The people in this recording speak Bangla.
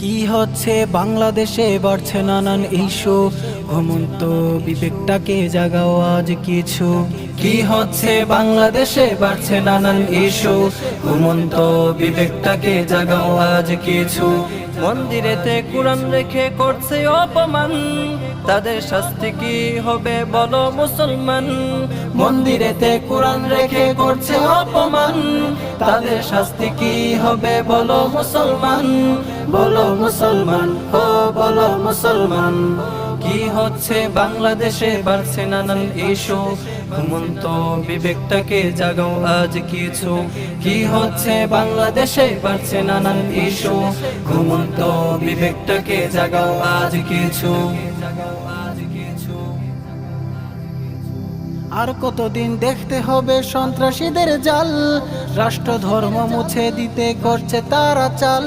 কি হচ্ছে বাংলাদেশে বাড়ছে নানান ইস্যু, ঘুমন্ত বিবেকটাকে জাগাও আজ কিছু। কি হচ্ছে বাংলাদেশে বাড়ছে নানান ইস্যু, ঘুমন্ত বিবেকটাকে জাগাও আজ কিছু। মন্দিরেতে কোরআন রেখে করছে অপমান, তাদের শাস্তি কি হবে বলো মুসলমান। মন্দিরেতে কোরআন রেখে করছে অপমান, তাদের শাস্তি কি হবে বলো মুসলমান। বলো মুসলমান, ও বলো মুসলমান। কি হচ্ছে বাংলাদেশে বাড়ছে নানান ইস্যু, ঘুমন্ত বিবেকটাকে জাগাও আজ কিছু। কি হচ্ছে বাংলাদেশে বাড়ছে নানান ইস্যু, ঘুমন্ত বিবেকটাকে জাগাও আজ কিছু। আর কতদিন দেখতে হবে সন্ত্রাসীদের জাল, রাষ্ট্র ধর্ম মুছে দিতে করছে তারা চাল।